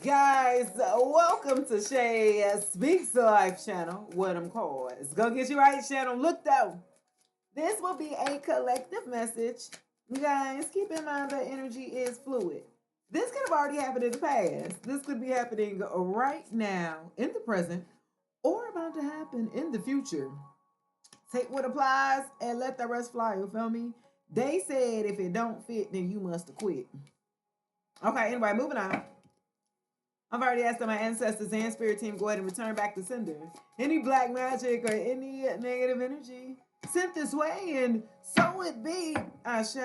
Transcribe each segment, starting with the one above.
Guys, welcome to Shay Speaks to Life channel. What I'm called. It's gonna get you right channel. Look though. This will be a collective message. You guys, keep in mind that energy is fluid. This could have already happened in the past. This could be happening right now, in the present, or about to happen in the future. Take what applies and let the rest fly. You feel me? They said if it don't fit, then you must have quit. Okay, anyway, moving on. I've already asked my ancestors and spirit team go ahead and return back to sender. Any black magic or any negative energy sent this way, and so it be. Ashe,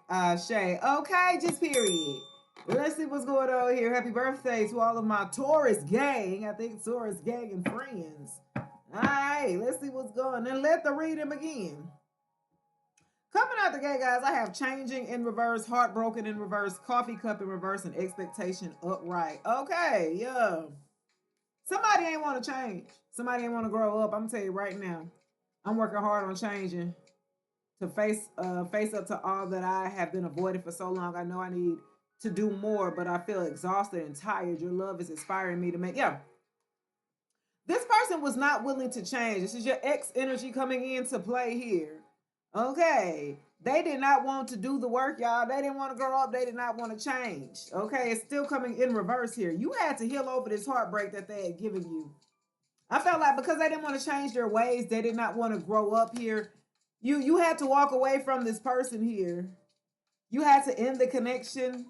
Ashe. Okay, just period. Let's see what's going on here. Happy birthday to all of my Taurus gang. I think Taurus gang and friends. All right, let's see what's going on. And let the reading begin. Coming out the gate, guys, I have changing in reverse, heartbroken in reverse, coffee cup in reverse, and expectation upright. Okay, yeah. Somebody ain't want to change. Somebody ain't want to grow up. I'm gonna tell you right now. I'm working hard on changing to face up to all that I have been avoiding for so long. I know I need to do more, but I feel exhausted and tired. Your love is inspiring me to make. Yeah. This person was not willing to change. This is your ex energy coming into play here. Okay. They did not want to do the work, y'all. They didn't want to grow up. They did not want to change. Okay. It's still coming in reverse here. You had to heal over this heartbreak that they had given you. I felt like because they didn't want to change their ways, they did not want to grow up here. You had to walk away from this person here. You had to end the connection.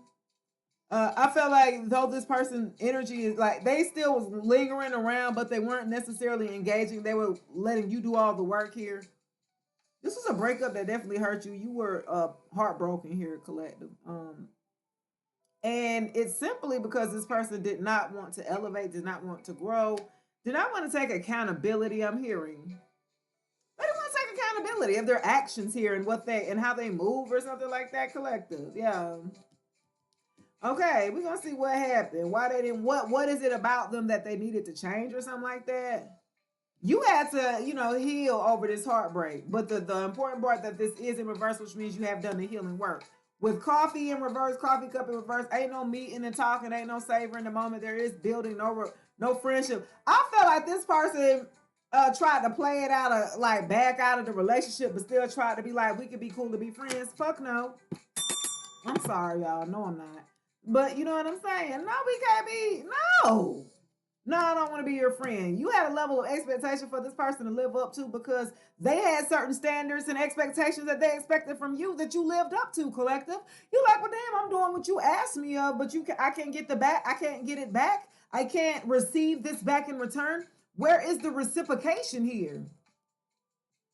I felt like though this person energy is like they still was lingering around, but they weren't necessarily engaging. They were letting you do all the work here. This was a breakup that definitely hurt you. You were heartbroken here, collective. And it's simply because this person did not want to elevate, did not want to grow, did not want to take accountability. I'm hearing they didn't want to take accountability of their actions here and what they and how they move or something like that. Collective, yeah. Okay, we're gonna see what happened. Why they didn't? What is it about them that they needed to change or something like that? You had to, heal over this heartbreak. But the important part that this is in reverse, which means you have done the healing work. With coffee in reverse, coffee cup in reverse, ain't no meeting and talking, ain't no savoring the moment. There is building, no friendship. I feel like this person tried to play it out of like back out of the relationship, but still tried to be like, we could be cool to be friends. Fuck no. I'm sorry, y'all. No, I'm not. But you know what I'm saying? No, we can't be. No. No, I don't want to be your friend. You had a level of expectation for this person to live up to because they had certain standards and expectations that they expected from you that you lived up to, collective. You like, well, damn, I'm doing what you asked me of, but I can't get I can't get it back. I can't receive this back in return. Where is the reciprocation here?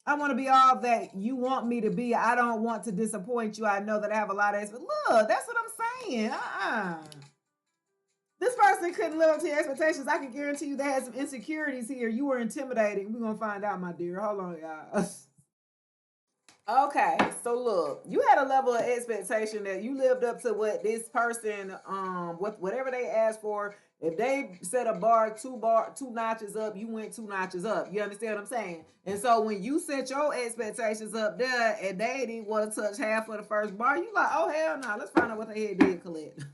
I want to be all that you want me to be. I don't want to disappoint you. I know that I have a lot of look, that's what I'm saying. This person couldn't live up to your expectations. I can guarantee you they had some insecurities here. You were intimidating. We're going to find out, my dear. Hold on, y'all. Okay, so look, you had a level of expectation that you lived up to what this person, whatever they asked for. If they set a two notches up, you went two notches up. You understand what I'm saying? And so when you set your expectations up there and they didn't want to touch half of the first bar, you like, oh hell no, let's find out what they did collect.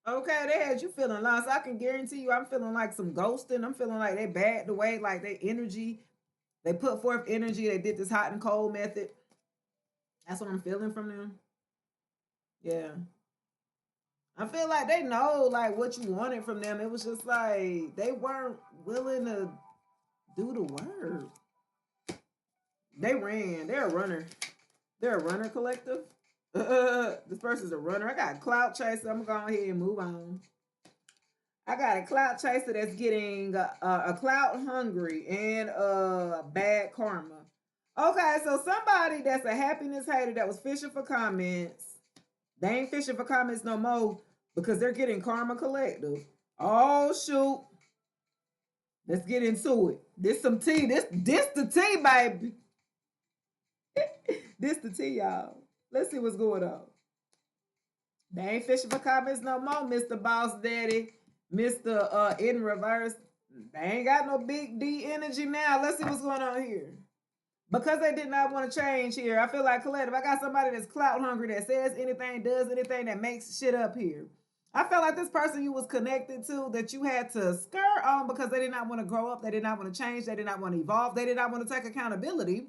Okay, they had you feeling lost. I can guarantee you, I'm feeling like some ghosting. I'm feeling like they backed away, like they energy. They put forth energy. They did this hot and cold method. That's what I'm feeling from them. Yeah. I feel like they know like what you wanted from them. It was just like they weren't willing to do the work. They ran. They're a runner. They're a runner collective. This person's a runner. I got a clout chaser. I'm gonna go ahead and move on. I got a clout chaser that's getting a clout hungry and bad karma. Okay, so somebody that's a happiness hater that was fishing for comments, they ain't fishing for comments no more because they're getting karma collective. Oh shoot. Let's get into it. This some tea. This the tea, baby. This the tea, y'all. Let's see what's going on. They ain't fishing for comments no more, Mr. Boss Daddy, Mr. In Reverse. They ain't got no big D energy now. Let's see what's going on here. Because they did not want to change here, I feel like collective. I got somebody that's clout hungry that says anything, does anything that makes shit up here. I felt like this person you was connected to that you had to skirt on because they did not want to grow up, they did not want to change, they did not want to evolve, they did not want to take accountability.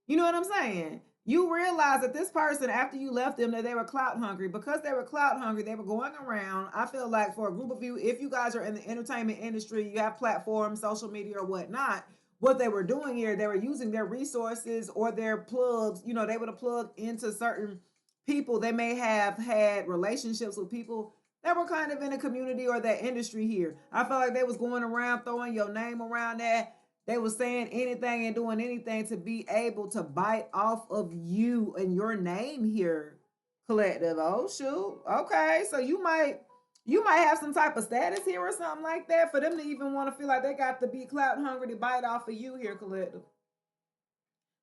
You know what I'm saying? You realize that this person, after you left them, that they were clout hungry. Because they were clout hungry, they were going around. I feel like for a group of you, if you guys are in the entertainment industry, you have platforms, social media, or whatnot. What they were doing here, they were using their resources or their plugs. You know, they would have plugged into certain people. They may have had relationships with people that were kind of in the community or that industry here. I felt like they was going around throwing your name around that. They were saying anything and doing anything to be able to bite off of you and your name here, collective. Oh shoot. Okay. So you might have some type of status here or something like that for them to even want to feel like they got to be clout hungry to bite off of you here, collective.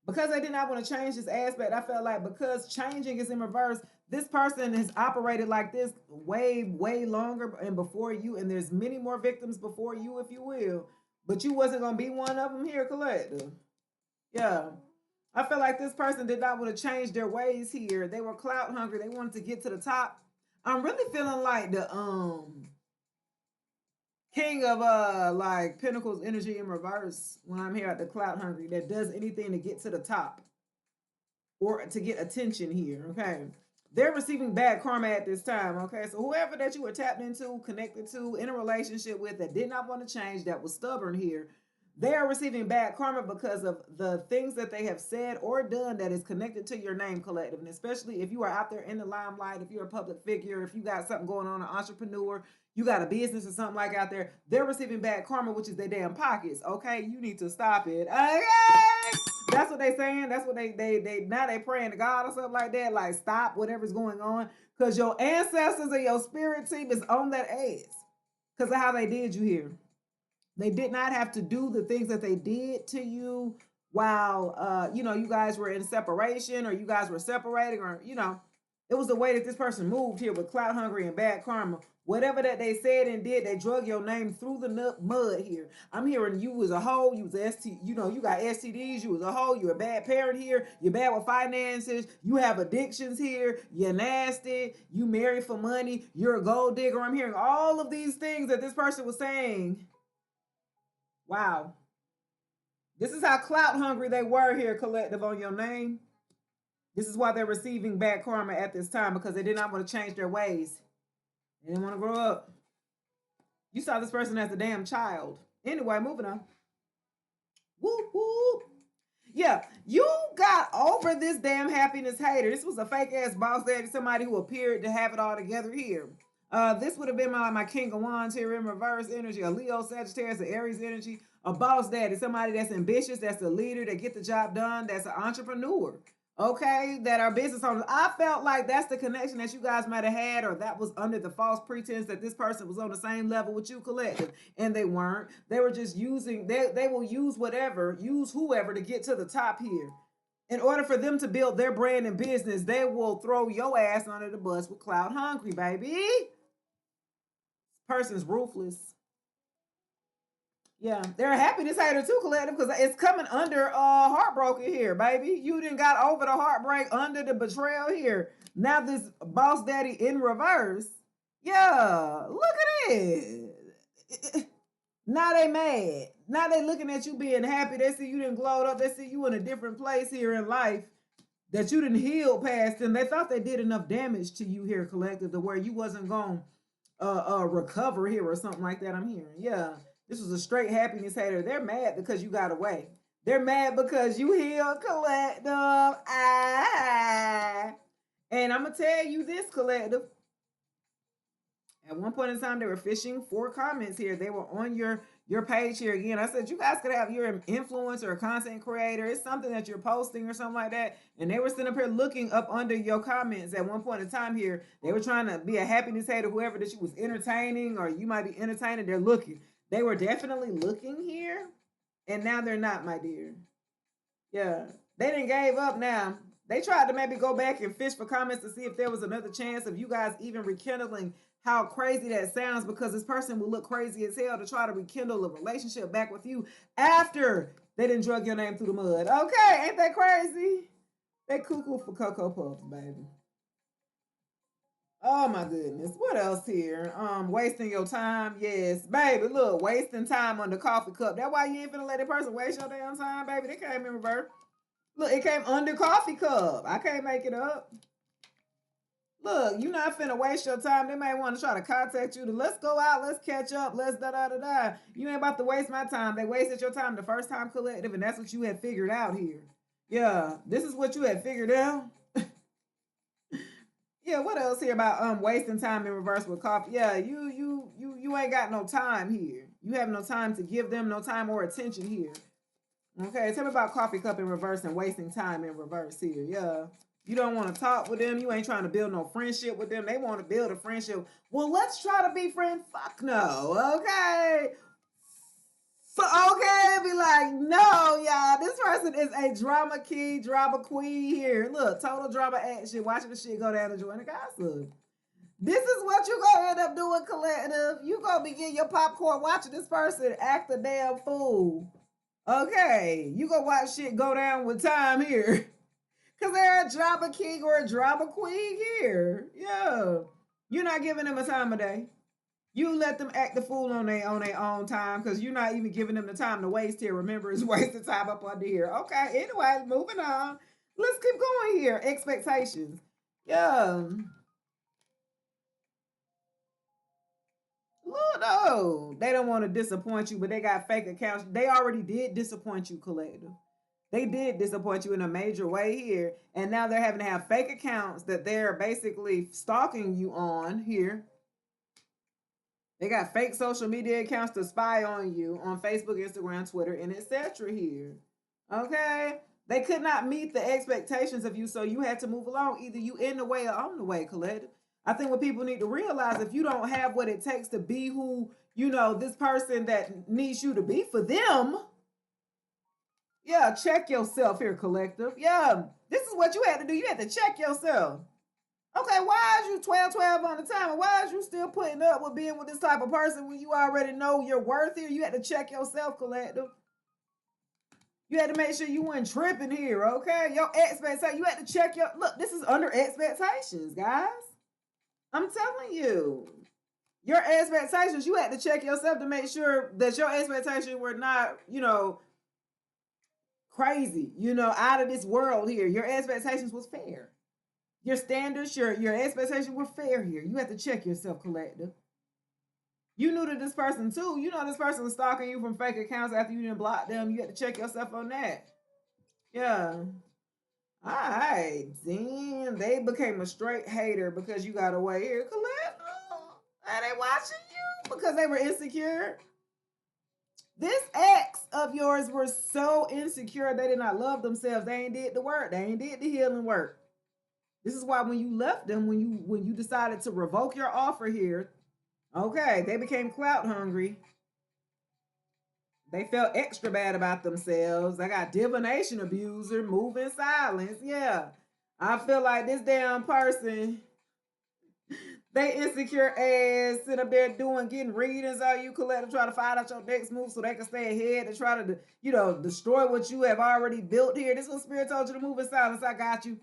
Because they did not want to change this aspect, I felt like because changing is in reverse, this person has operated like this way, way longer and before you, and there's many more victims before you, if you will. But you wasn't gonna be one of them here, collective. Yeah. I feel like this person did not want to change their ways here. They were clout hungry. They wanted to get to the top. I'm really feeling like the king of like Pentacles energy in reverse when I'm here at the clout hungry that does anything to get to the top or to get attention here. Okay. They're receiving bad karma at this time. Okay. So whoever that you were tapped into, connected to, in a relationship with that did not want to change, that was stubborn here, they are receiving bad karma because of the things that they have said or done that is connected to your name, collective. And especially if you are out there in the limelight, if you're a public figure, if you got something going on, an entrepreneur, you got a business or something like out there, they're receiving bad karma, which is their damn pockets. Okay, you need to stop it. Okay, that's what they saying. That's what they now they praying to God or something like that. Like stop whatever's going on, because your ancestors and your spirit team is on that ass because of how they did you here. They did not have to do the things that they did to you while you guys were in separation or you guys were separating, or it was the way that this person moved here with clout hungry and bad karma. Whatever that they said and did, they drug your name through the mud here. I'm hearing you was a hoe, you was a you got STDs, you was a hoe, you're a bad parent here, you're bad with finances, you have addictions here, you're nasty, you married for money, you're a gold digger. I'm hearing all of these things that this person was saying. Wow. This is how clout hungry they were here, collective, on your name. This is why they're receiving bad karma at this time, because they did not want to change their ways. They didn't want to grow up. You saw this person as a damn child. Anyway, moving on. Whoop, whoop. Yeah, you got over this damn happiness hater. This was a fake ass boss daddy, somebody who appeared to have it all together here. This would have been my King of Wands here in reverse energy, a Leo, Sagittarius, a Aries energy, a boss daddy, somebody that's ambitious, that's a leader, that get the job done, that's an entrepreneur. Okay, that are business owners. I felt like that's the connection that you guys might have had, or that was under the false pretense that this person was on the same level with you, collective, and they weren't. They were just using. They will use whoever to get to the top here. In order for them to build their brand and business, they will throw your ass under the bus with cloud hungry, baby. This person's ruthless. Yeah, they're a happiness hater too, collective, because it's coming under heartbroken here, baby. You didn't got over the heartbreak under the betrayal here. Now this boss daddy in reverse. Yeah, look at it. Now they mad. Now they looking at you being happy. They see you didn't glowed up. They see you in a different place here in life, that you didn't heal past them. They thought they did enough damage to you here, collective, to where you wasn't going to recover here or something like that. I'm hearing. Yeah. This was a straight happiness hater. They're mad because you got away. They're mad because you healed, collective. And I'm going to tell you this, collective. At one point in time, they were fishing for comments here. They were on your page here again. I said, you guys could have your influencer or content creator. It's something that you're posting or something like that. And they were sitting up here looking up under your comments at one point in time here. They were trying to be a happiness hater, whoever that you was entertaining or you might be entertaining. They're looking. They were definitely looking here, and now they're not, my dear. Yeah, they didn't gave up now. They tried to maybe go back and fish for comments to see if there was another chance of you guys even rekindling how crazy that sounds, because this person will look crazy as hell to try to rekindle a relationship back with you after they didn't drug your name through the mud. Okay, ain't that crazy? They cuckoo for Cocoa Puffs, baby. Oh my goodness. What else here? Wasting your time. Yes, baby. Look, wasting time on the coffee cup. That's why you ain't finna let that person waste your damn time, baby. They came in reverse. Look, it came under coffee cup. I can't make it up. Look, you not finna waste your time. They may want to try to contact you to let's go out, let's catch up, let's da da da da. You ain't about to waste my time. They wasted your time the first time collective, and that's what you had figured out here. Yeah, this is what you had figured out. Yeah, what else here about wasting time in reverse with coffee? Yeah, you ain't got no time here. You have no time to give them no time or attention here. Okay, tell me about coffee cup in reverse and wasting time in reverse here. Yeah. You don't want to talk with them. You ain't trying to build no friendship with them. They want to build a friendship. Well, let's try to be friends. Fuck no. Okay. So okay, be like, no, y'all. This person is a drama king, drama queen here. Look, total drama action. Watching the shit go down and join the gossip. This is what you gonna end up doing, collective. You gonna be getting your popcorn watching this person act a damn fool. Okay, you gonna watch shit go down with time here. Cause they're a drama king or a drama queen here. Yeah. You're not giving them a time of day. You let them act the fool on their own time because you're not even giving them the time to waste here. Remember, it's wasting time up under here. Okay, anyway, moving on. Let's keep going here. Expectations. Yeah. Look, no. They don't want to disappoint you, but they got fake accounts. They already did disappoint you, collective. They did disappoint you in a major way here. And now they're having to have fake accounts that they're basically stalking you on here. They got fake social media accounts to spy on you on Facebook, Instagram, Twitter, and etc. here. Okay? They could not meet the expectations of you, so you had to move along. Either you in the way or on the way, collective. I think what people need to realize, if you don't have what it takes to be who, this person that needs you to be for them, yeah, check yourself here, collective. Yeah, this is what you had to do. You had to check yourself. Okay, why is you 12 on the time? And why is you still putting up with being with this type of person when you already know your worth here? You had to check yourself, collective. You had to make sure you weren't tripping here, okay? Your expectations, you had to check your, look, this is under expectations, guys. I'm telling you. Your expectations, you had to check yourself to make sure that your expectations were not, crazy, out of this world here. Your expectations was fair. Your standards, your expectations were fair here. You have to check yourself, collective. You knew that this person too. You know this person was stalking you from fake accounts after you didn't block them. You had to check yourself on that. Yeah. All right. Then they became a straight hater because you got away here, collective. Are they watching you because they were insecure? This ex of yours were so insecure they did not love themselves. They ain't did the work. They ain't did the healing work. This is why when you left them, when you decided to revoke your offer here, okay, they became clout hungry. They felt extra bad about themselves. I got divination abuser, moving silence. Yeah. I feel like this damn person, they insecure ass sit up there getting readings on you, collective, try to find out your next move so they can stay ahead and try to, destroy what you have already built here. This is what Spirit told you to move in silence. I got you.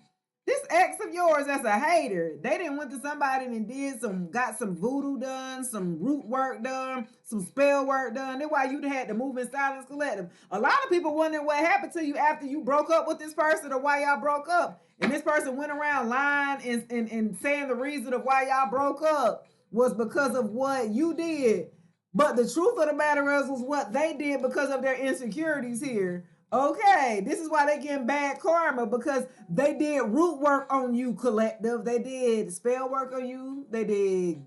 This ex of yours that's a hater, they didn't went to somebody and got some voodoo done, some root work done, some spell work done. That's why you had to move in silence, collective. A lot of people wondering what happened to you after you broke up with this person or why y'all broke up. And this person went around lying and saying the reason of why y'all broke up was because of what you did. But the truth of the matter is was what they did because of their insecurities here. Okay, this is why they getting bad karma, because they did root work on you, collective. They did spell work on you. They did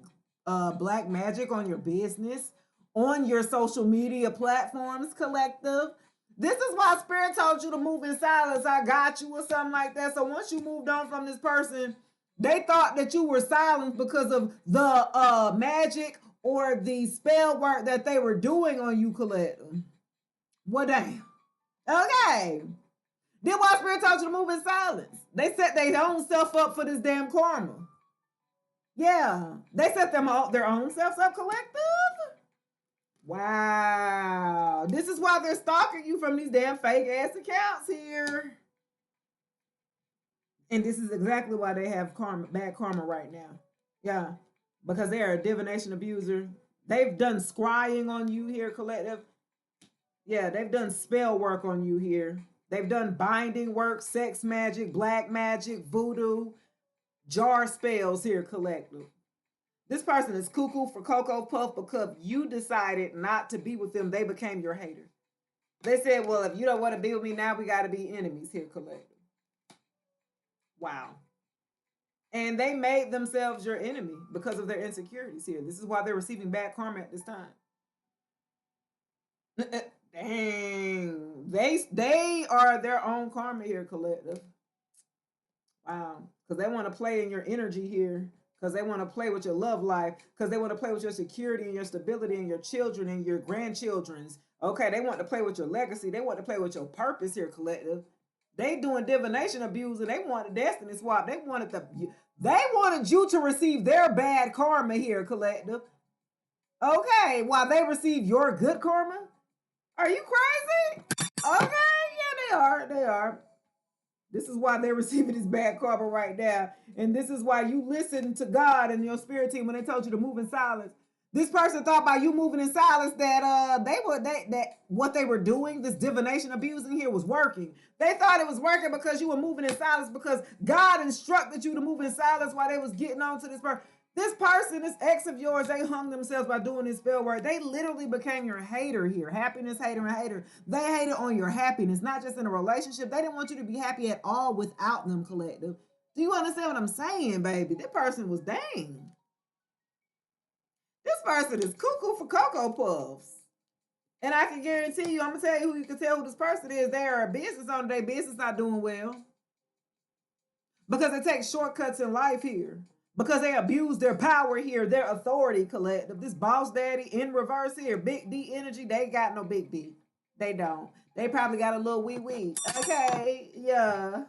black magic on your business, on your social media platforms, collective. This is why Spirit told you to move in silence. I got you or something like that. So once you moved on from this person, they thought that you were silenced because of the magic or the spell work that they were doing on you, collective. Well, damn. Okay. Then why Spirit told you to move in silence? They set their own self up for this damn karma. Yeah. They set their own selves up, collective. Wow. This is why they're stalking you from these damn fake ass accounts here. And this is exactly why they have bad karma right now. Yeah, because they are a divination abuser. They've done scrying on you here, collective. Yeah, they've done spell work on you here. They've done binding work, sex magic, black magic, voodoo, jar spells here, collective. This person is cuckoo for Cocoa Puff because you decided not to be with them. They became your hater. They said, well, if you don't want to be with me now, we got to be enemies here, collective. Wow. And they made themselves your enemy because of their insecurities here. This is why they're receiving bad karma at this time. Dang. They are their own karma here, collective. Wow. Because they want to play in your energy here. Because they want to play with your love life. Because they want to play with your security and your stability and your children and your grandchildren's. Okay, they want to play with your legacy. They want to play with your purpose here, collective. They doing divination abuse and they want a destiny swap. They wanted you to receive their bad karma here, collective. Okay, while they receive your good karma. Are you crazy? Okay, yeah, they are. They are. This is why they're receiving this bad karma right now. And this is why you listen to God and your spirit team when they told you to move in silence. This person thought by you moving in silence that what they were doing, this divination abusing here, was working. They thought it was working because you were moving in silence because God instructed you to move in silence while they was getting on to this person. This person, this ex of yours, they hung themselves by doing this spell work. They literally became your hater here. Happiness, hater, and hater. They hated on your happiness, not just in a relationship. They didn't want you to be happy at all without them, collective. Do you understand what I'm saying, baby? This person was dang. This person is cuckoo for Cocoa Puffs. And I can guarantee you, I'm going to tell you who you can tell who this person is. They are a business owner. Their business not doing well. Because they take shortcuts in life here. Because they abuse their power here, their authority, collective. This boss daddy in reverse here, big D energy, they got no big D. They don't. They probably got a little wee wee. Okay, yeah.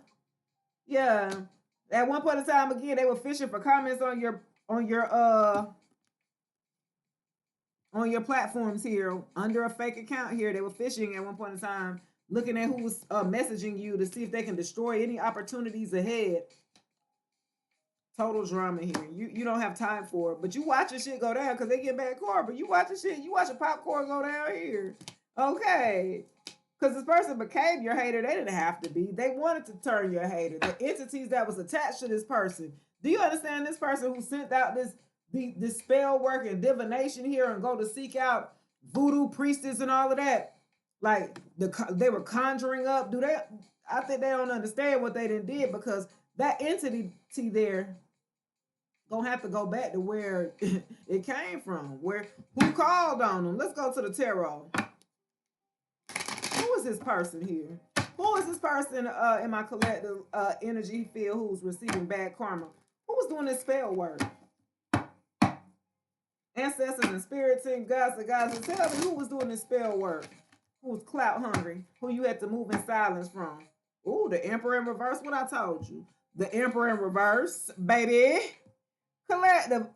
Yeah. At one point in time, again, they were fishing for comments on your platforms here under a fake account here. They were fishing at one point in time, looking at who was messaging you to see if they can destroy any opportunities ahead. Total drama here. You don't have time for it, but you watching shit go down because they get bad core. But you watching popcorn go down here. Okay. Because this person became your hater. They didn't have to be. They wanted to turn your hater. The entities that was attached to this person. Do you understand this person who sent out this spell work and divination here and go to seek out voodoo priestess and all of that? Like they were conjuring up. I think they don't understand what they did because that entity there gonna have to go back to where it came from. Who called on them? Let's go to the tarot. Who is this person here? Who is this person in my collective energy field who's receiving bad karma? Who was doing this spell work? Ancestors and spirit team, gods and gods. Tell me who was doing this spell work? Who was clout hungry? Who you had to move in silence from? Ooh, the Emperor in reverse. What I told you. The Emperor in reverse, baby. Collective.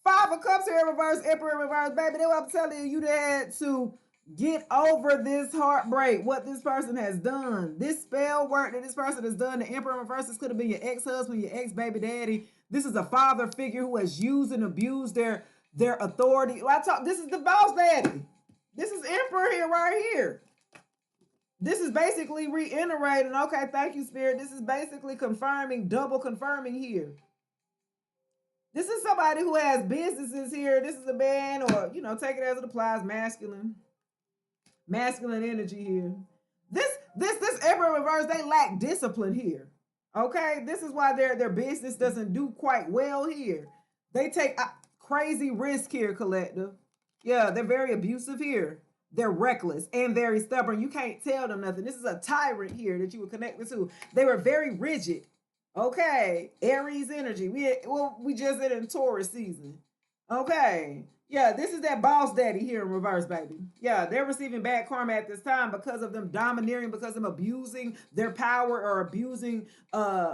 Five of Cups here in reverse, Emperor in reverse, baby. That's what I'm telling you. You had to get over this heartbreak. What this person has done. This spell work that this person has done. The Emperor in reverse. This could have been your ex-husband, your ex-baby daddy. This is a father figure who has used and abused their authority. This is the boss daddy. This is Emperor here, right here. This is basically reiterating. Okay, thank you, Spirit. This is basically confirming, double confirming here. This is somebody who has businesses here. This is a man, or take it as it applies, masculine energy here. This Emperor reverse, they lack discipline here. Okay, this is why their business doesn't do quite well here. They take crazy risk here, collective. Yeah, they're very abusive here. They're reckless and very stubborn. You can't tell them nothing. This is a tyrant here that you were connected to. They were very rigid. Okay, Aries energy. We just did it in Taurus season. Okay, yeah, this is that boss daddy here in reverse, baby. Yeah, they're receiving bad karma at this time because of them domineering, because of them abusing their power or abusing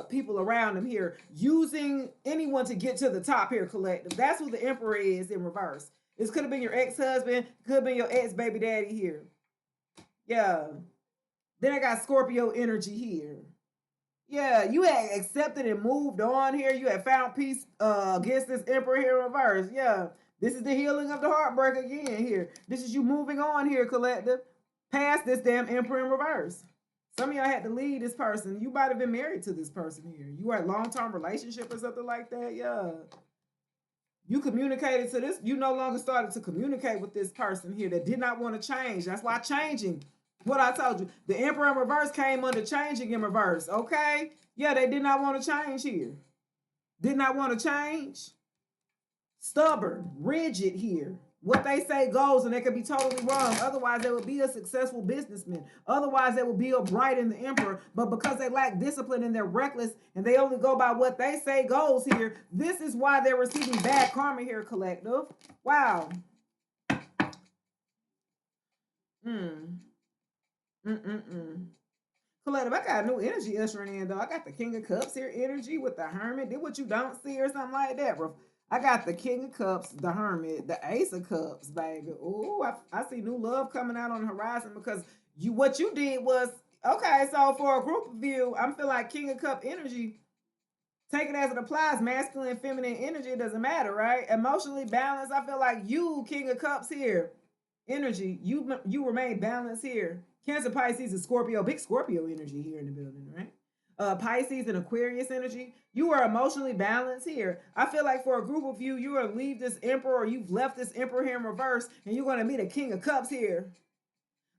people around them here, using anyone to get to the top here, collective. That's who the Emperor is in reverse. This could have been your ex-husband, could have been your ex-baby daddy here. Yeah. Then I got Scorpio energy here. Yeah, you had accepted and moved on here. You had found peace against this emperor here in reverse. Yeah, this is the healing of the heartbreak again here. This is you moving on here, collective, past this damn emperor in reverse. Some of y'all had to leave this person. You might have been married to this person here. You were in a long-term relationship or something like that. Yeah. You communicated to this. You no longer started to communicate with this person here that did not want to change. That's why changing. What I told you. The emperor in reverse came under changing in reverse. Okay? Yeah, they did not want to change here. Did not want to change. Stubborn, rigid here. What they say goes, and they could be totally wrong. Otherwise, they would be a successful businessman. Otherwise, they would be a bright in the emperor. But because they lack discipline and they're reckless and they only go by what they say goes here, this is why they're receiving bad karma here, collective. Wow. Collective, I got new energy ushering in, though. I got the King of Cups here energy with the Hermit. Did what you don't see or something like that, bro. I got the King of Cups, the Hermit, the Ace of Cups, baby. Ooh, I see new love coming out on the horizon because what you did was, okay, so for a group of you, I'm feeling like King of Cup energy, take it as it applies, masculine and feminine energy, it doesn't matter, right? Emotionally balanced, I feel like you, King of Cups here, energy, you remain balanced here. Cancer, Pisces, and Scorpio, big Scorpio energy here in the building, right? Pisces and Aquarius energy, you are emotionally balanced here. I feel like for a group of you, you're going to leave this emperor or you've left this emperor here in reverse and you're going to meet a King of Cups here.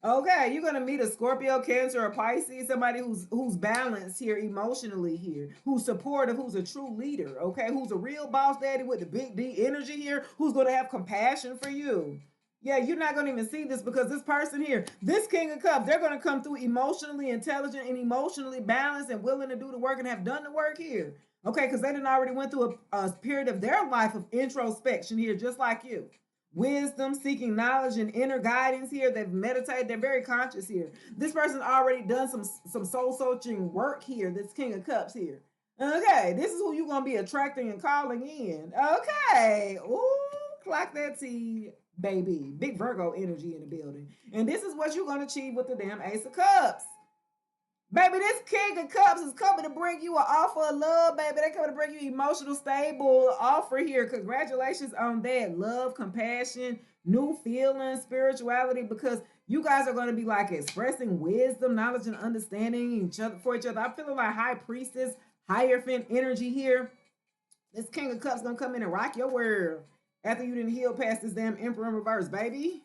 Okay, you're gonna meet a Scorpio, Cancer, or Pisces, somebody who's balanced here emotionally here, who's supportive, who's a true leader, okay, who's a real boss daddy with the big D energy here, who's gonna have compassion for you. Yeah, you're not gonna even see this because this person here, this King of Cups, they're gonna come through emotionally intelligent and emotionally balanced and willing to do the work and have done the work here. Okay, because they didn't already went through a period of their life of introspection here, just like you. Wisdom, seeking knowledge and inner guidance here. They've meditated. They're very conscious here. This person's already done some soul searching work here. This King of Cups here. Okay, this is who you're gonna be attracting and calling in. Okay, ooh, clock that T, baby. Big Virgo energy in the building, and this is what you're gonna achieve with the damn Ace of Cups. Baby, this King of Cups is coming to bring you an offer of love, baby. They're coming to bring you emotional, stable offer here. Congratulations on that. Love, compassion, new feelings, spirituality, because you guys are going to be like expressing wisdom, knowledge, and understanding each other for each other. I'm feeling like High Priestess, Hierophant energy here. This King of Cups going to come in and rock your world after you didn't heal past this damn Emperor in reverse, baby.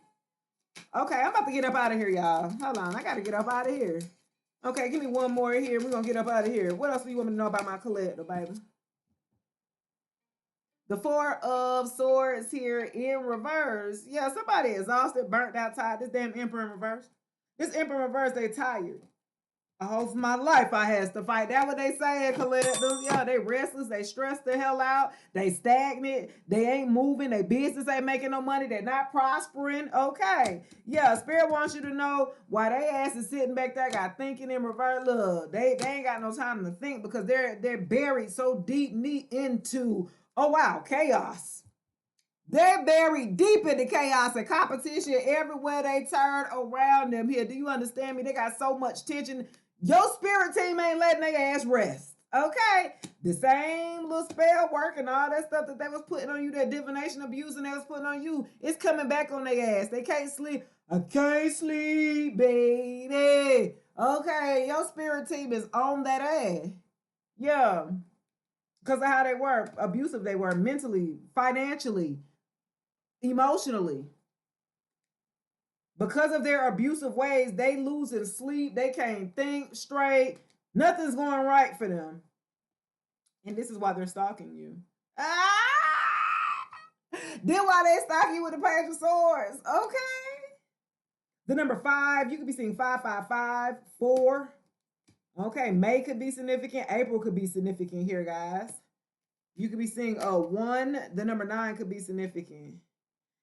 Okay, I'm about to get up out of here, y'all. Hold on, I got to get up out of here. Okay, give me one more here. We're going to get up out of here. What else do you want me to know about my collector, baby? The Four of Swords here in reverse. Yeah, somebody exhausted, burnt out, tired. This damn Emperor in reverse. This Emperor in reverse, they tired. I hope for my life I has to fight. That's what they say, collectors. Yeah, they restless. They stressed the hell out. They stagnant. They ain't moving. Their business ain't making no money. They're not prospering. Okay. Yeah, Spirit wants you to know why they ass is sitting back there got thinking in reverse. Look, they ain't got no time to think because they're buried so deep into, oh wow, chaos. They're buried deep into chaos and competition everywhere they turn around them here. Do you understand me? They got so much tension. Your spirit team ain't letting their ass rest. Okay? The same little spell work and all that stuff that they was putting on you, that divination abuse and they was putting on you, it's coming back on their ass. They can't sleep. I can't sleep, baby. Okay, your spirit team is on that ass. Yeah. Because of how they were, abusive they were, mentally, financially, emotionally. Because of their abusive ways, they losing sleep. They can't think straight. Nothing's going right for them. And this is why they're stalking you. Ah! Then why they stalk you with the Page of Swords. Okay. The number 5, you could be seeing 555, 4. Okay, May could be significant. April could be significant here, guys. You could be seeing 1. The number 9 could be significant.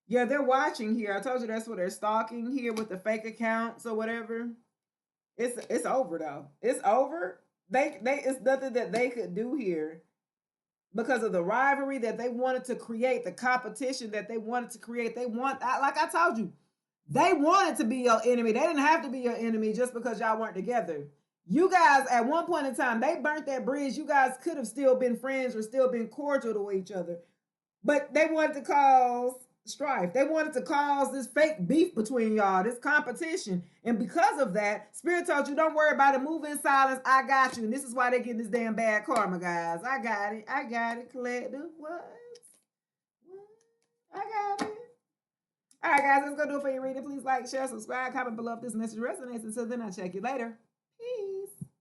Yeah, they're watching here. I told you that's what they're stalking here with the fake accounts or whatever. It's over though. It's over. They it's nothing that they could do here because of the rivalry that they wanted to create, the competition that they wanted to create. They want, like I told you, they wanted to be your enemy. They didn't have to be your enemy just because y'all weren't together. You guys, at one point in time, they burnt that bridge. You guys could have still been friends or still been cordial to each other. But they wanted to cause strife. They wanted to cause this fake beef between y'all, this competition. And because of that, Spirit told you, don't worry about it. Move in silence. I got you. And this is why they're getting this damn bad karma, guys. I got it. I got it. Collective. What? I got it. All right, guys, let's go do it for your reading. Please like, share, subscribe, comment below if this message resonates. Until then, I'll check you later. Peace.